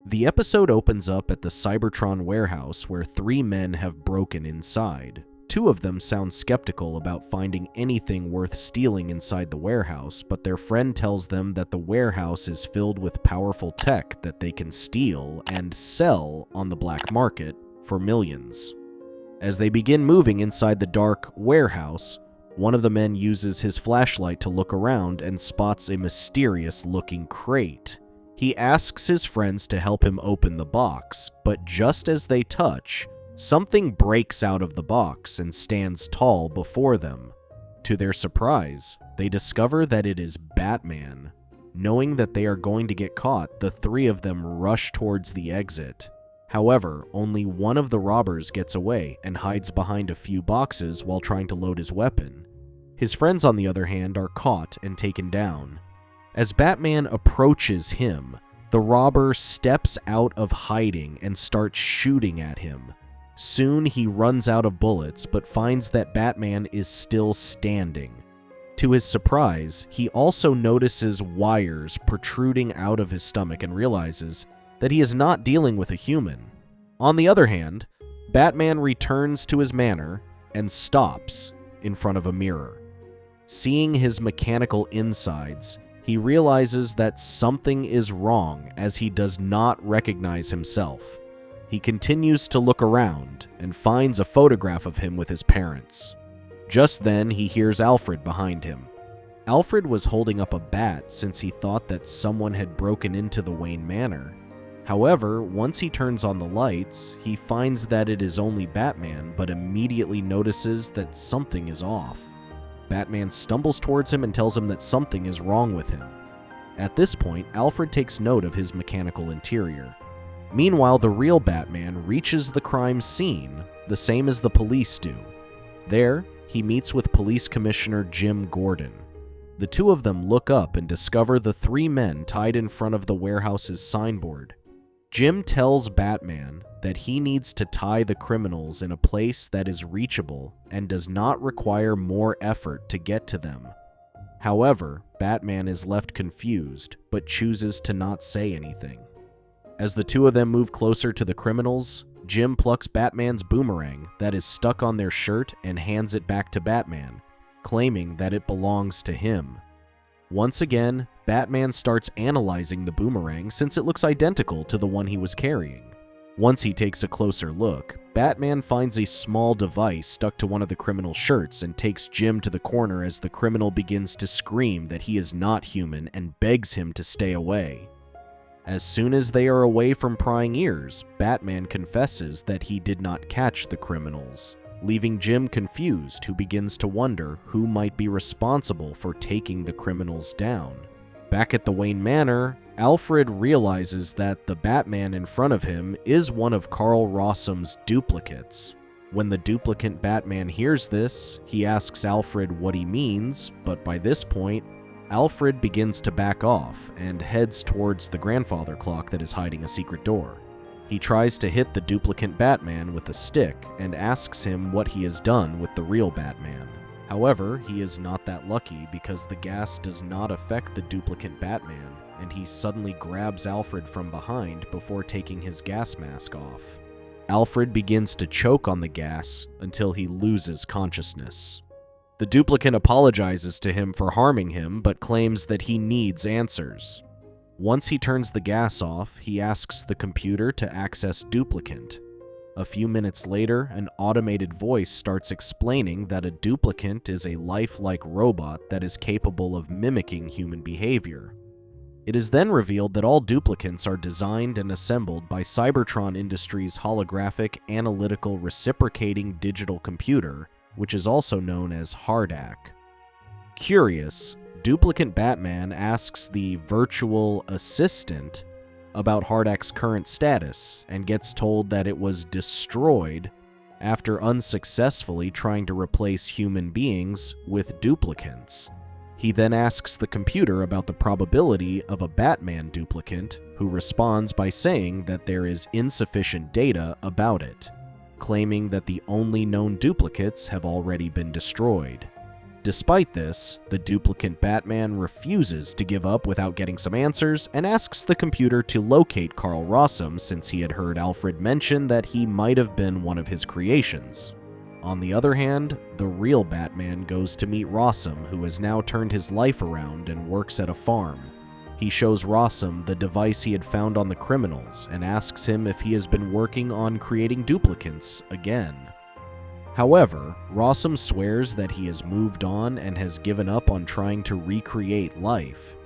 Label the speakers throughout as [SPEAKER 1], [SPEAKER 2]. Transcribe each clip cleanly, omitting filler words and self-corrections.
[SPEAKER 1] The episode opens up at the Cybertron warehouse where three men have broken inside. Two of them sound skeptical about finding anything worth stealing inside the warehouse, but their friend tells them that the warehouse is filled with powerful tech that they can steal and sell on the black market for millions. As they begin moving inside the dark warehouse, one of the men uses his flashlight to look around and spots a mysterious-looking crate. He asks his friends to help him open the box, but just as they touch, something breaks out of the box and stands tall before them. To their surprise, they discover that it is Batman. Knowing that they are going to get caught, the three of them rush towards the exit. However, only one of the robbers gets away and hides behind a few boxes while trying to load his weapon. His friends, on the other hand, are caught and taken down. As Batman approaches him, the robber steps out of hiding and starts shooting at him. Soon he runs out of bullets, but finds that Batman is still standing. To his surprise, he also notices wires protruding out of his stomach and realizes that he is not dealing with a human. On the other hand, Batman returns to his manor and stops in front of a mirror. Seeing his mechanical insides, he realizes that something is wrong as he does not recognize himself. He continues to look around and finds a photograph of him with his parents. Just then, he hears Alfred behind him. Alfred was holding up a bat since he thought that someone had broken into the Wayne Manor. However, once he turns on the lights, he finds that it is only Batman, but immediately notices that something is off. Batman stumbles towards him and tells him that something is wrong with him. At this point, Alfred takes note of his mechanical interior. Meanwhile, the real Batman reaches the crime scene, the same as the police do. There, he meets with Police Commissioner Jim Gordon. The two of them look up and discover the three men tied in front of the warehouse's signboard. Jim tells Batman that he needs to tie the criminals in a place that is reachable and does not require more effort to get to them. However, Batman is left confused, but chooses to not say anything. As the two of them move closer to the criminals, Jim plucks Batman's boomerang that is stuck on their shirt and hands it back to Batman, claiming that it belongs to him. Once again, Batman starts analyzing the boomerang since it looks identical to the one he was carrying. Once he takes a closer look, Batman finds a small device stuck to one of the criminal's shirts and takes Jim to the corner as the criminal begins to scream that he is not human and begs him to stay away. As soon as they are away from prying ears, Batman confesses that he did not catch the criminals, leaving Jim confused, who begins to wonder who might be responsible for taking the criminals down. Back at the Wayne Manor, Alfred realizes that the Batman in front of him is one of Carl Rossum's duplicates. When the duplicate Batman hears this, he asks Alfred what he means, but by this point, Alfred begins to back off and heads towards the grandfather clock that is hiding a secret door. He tries to hit the duplicate Batman with a stick and asks him what he has done with the real Batman. However, he is not that lucky because the gas does not affect the duplicate Batman, and he suddenly grabs Alfred from behind before taking his gas mask off. Alfred begins to choke on the gas until he loses consciousness. The duplicate apologizes to him for harming him, but claims that he needs answers. Once he turns the gas off, he asks the computer to access duplicate. A few minutes later, an automated voice starts explaining that a duplicate is a lifelike robot that is capable of mimicking human behavior. It is then revealed that all duplicates are designed and assembled by Cybertron Industries' holographic analytical reciprocating digital computer, which is also known as Hardak. Curious, duplicate Batman asks the virtual assistant about Hardak's current status and gets told that it was destroyed after unsuccessfully trying to replace human beings with duplicates. He then asks the computer about the probability of a Batman duplicate, who responds by saying that there is insufficient data about it, claiming that the only known duplicates have already been destroyed. Despite this, the duplicate Batman refuses to give up without getting some answers and asks the computer to locate Carl Rossum since he had heard Alfred mention that he might have been one of his creations. On the other hand, the real Batman goes to meet Rossum, who has now turned his life around and works at a farm. He shows Rossum the device he had found on the criminals and asks him if he has been working on creating duplicates again. However, Rossum swears that he has moved on and has given up on trying to recreate life.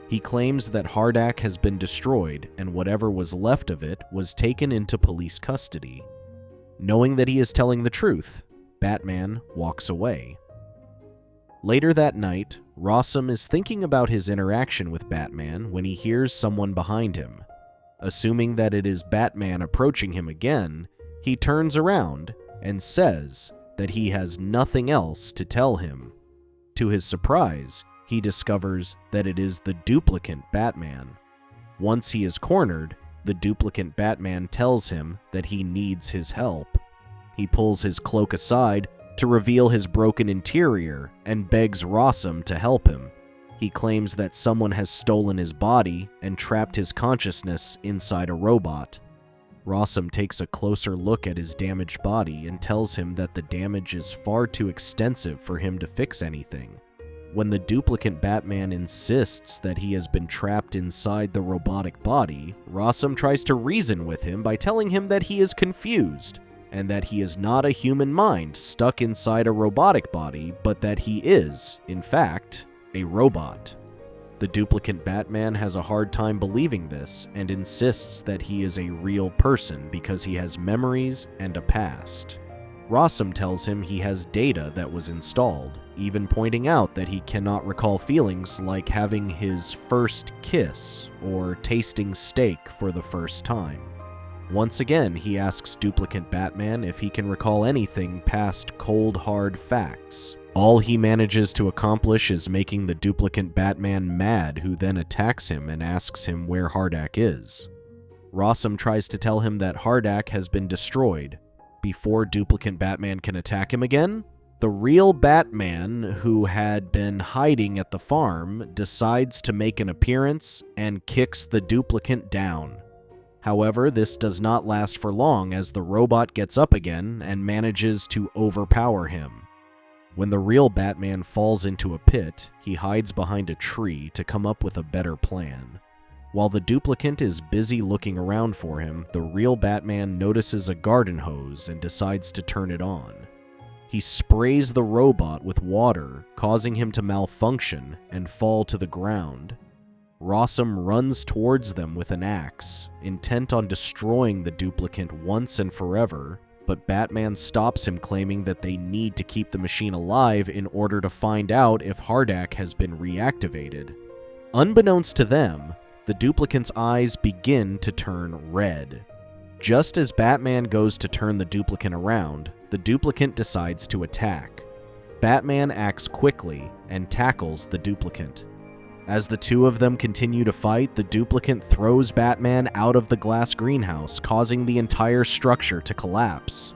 [SPEAKER 1] He claims that Hardak has been destroyed and whatever was left of it was taken into police custody. Knowing that he is telling the truth, Batman walks away. Later that night, Rossum is thinking about his interaction with Batman when he hears someone behind him. Assuming that it is Batman approaching him again, he turns around and says that he has nothing else to tell him. To his surprise, he discovers that it is the duplicate Batman. Once he is cornered, the duplicate Batman tells him that he needs his help. He pulls his cloak aside to reveal his broken interior and begs Rossum to help him. He claims that someone has stolen his body and trapped his consciousness inside a robot. Rossum takes a closer look at his damaged body and tells him that the damage is far too extensive for him to fix anything. When the duplicate Batman insists that he has been trapped inside the robotic body, Rossum tries to reason with him by telling him that he is confused and that he is not a human mind stuck inside a robotic body, but that he is, in fact, a robot. The duplicate Batman has a hard time believing this and insists that he is a real person because he has memories and a past. Rossum tells him he has data that was installed, even pointing out that he cannot recall feelings like having his first kiss or tasting steak for the first time. Once again, he asks duplicate Batman if he can recall anything past cold, hard facts. All he manages to accomplish is making the duplicate Batman mad, who then attacks him and asks him where Hardak is. Rossum tries to tell him that Hardak has been destroyed. Before duplicate Batman can attack him again, the real Batman, who had been hiding at the farm, decides to make an appearance and kicks the duplicate down. However, this does not last for long as the robot gets up again and manages to overpower him. When the real Batman falls into a pit, he hides behind a tree to come up with a better plan. While the duplicate is busy looking around for him, the real Batman notices a garden hose and decides to turn it on. He sprays the robot with water, causing him to malfunction and fall to the ground. Rossum runs towards them with an axe, intent on destroying the duplicate once and forever, but Batman stops him, claiming that they need to keep the machine alive in order to find out if Hardak has been reactivated. Unbeknownst to them, the duplicate's eyes begin to turn red. Just as Batman goes to turn the duplicate around, the duplicate decides to attack. Batman acts quickly and tackles the duplicate. As the two of them continue to fight, the duplicate throws Batman out of the glass greenhouse, causing the entire structure to collapse.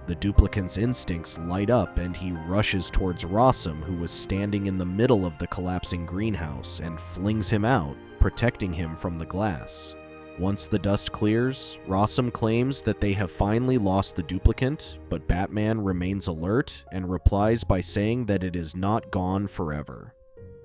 [SPEAKER 1] The duplicate's instincts light up and he rushes towards Rossum, who was standing in the middle of the collapsing greenhouse, and flings him out, protecting him from the glass. Once the dust clears, Rossum claims that they have finally lost the duplicate, but Batman remains alert and replies by saying that it is not gone forever.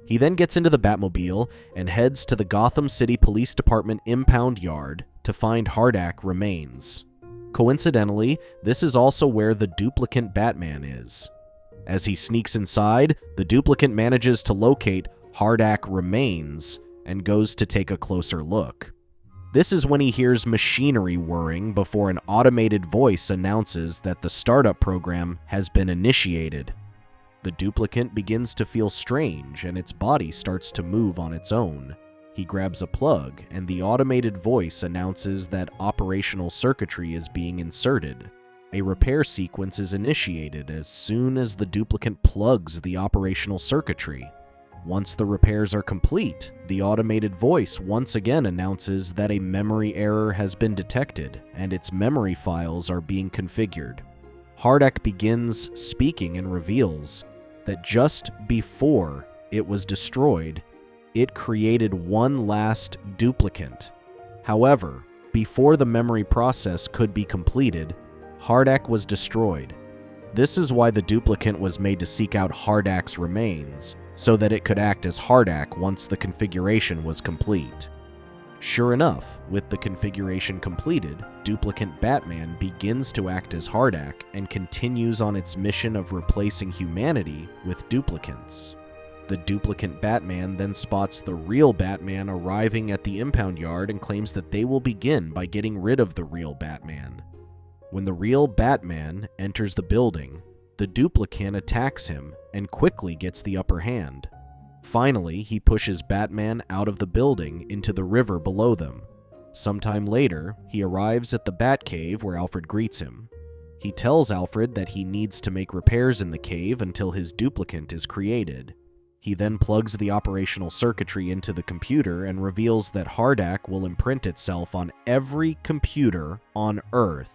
[SPEAKER 1] He then gets into the Batmobile and heads to the Gotham City Police Department impound yard to find Hardak remains. Coincidentally, this is also where the duplicate Batman is. As he sneaks inside, the duplicate manages to locate Hardak remains and goes to take a closer look. This is when he hears machinery whirring before an automated voice announces that the startup program has been initiated. The duplicate begins to feel strange and its body starts to move on its own. He grabs a plug and the automated voice announces that operational circuitry is being inserted. A repair sequence is initiated as soon as the duplicate plugs the operational circuitry. Once the repairs are complete, the automated voice once again announces that a memory error has been detected and its memory files are being configured. Hardak begins speaking and reveals, that just before it was destroyed, it created one last duplicate. However, before the memory process could be completed, Hardak was destroyed. This is why the duplicate was made to seek out Hardak's remains, so that it could act as Hardak once the configuration was complete. Sure enough, with the configuration completed, duplicate Batman begins to act as Hardak and continues on its mission of replacing humanity with duplicates. The duplicate Batman then spots the real Batman arriving at the impound yard and claims that they will begin by getting rid of the real Batman. When the real Batman enters the building, the duplicate attacks him and quickly gets the upper hand. Finally, he pushes Batman out of the building into the river below them. Sometime later, he arrives at the Batcave where Alfred greets him. He tells Alfred that he needs to make repairs in the cave until his duplicate is created. He then plugs the operational circuitry into the computer and reveals that Hardak will imprint itself on every computer on Earth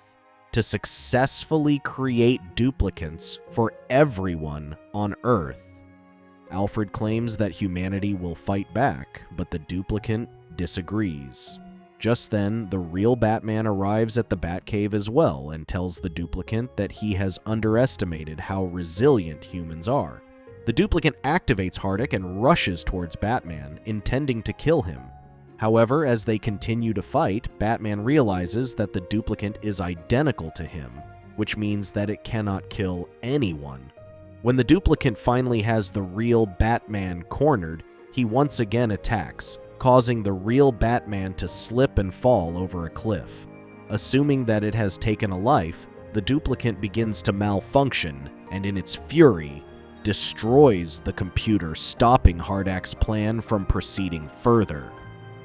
[SPEAKER 1] to successfully create duplicates for everyone on Earth. Alfred claims that humanity will fight back, but the duplicate disagrees. Just then, the real Batman arrives at the Batcave as well and tells the duplicate that he has underestimated how resilient humans are. The duplicate activates Hardak and rushes towards Batman, intending to kill him. However, as they continue to fight, Batman realizes that the duplicate is identical to him, which means that it cannot kill anyone. When the duplicate finally has the real Batman cornered, he once again attacks, causing the real Batman to slip and fall over a cliff. Assuming that it has taken a life, the duplicate begins to malfunction, and in its fury, destroys the computer, stopping Hardak's plan from proceeding further.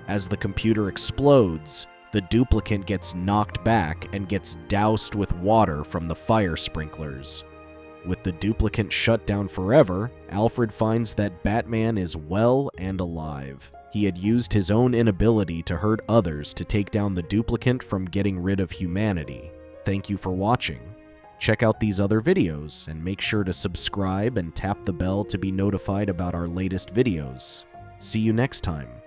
[SPEAKER 1] As the computer explodes, the duplicate gets knocked back and gets doused with water from the fire sprinklers. With the duplicate shut down forever, Alfred finds that Batman is well and alive. He had used his own inability to hurt others to take down the duplicate from getting rid of humanity. Thank you for watching. Check out these other videos and make sure to subscribe and tap the bell to be notified about our latest videos. See you next time.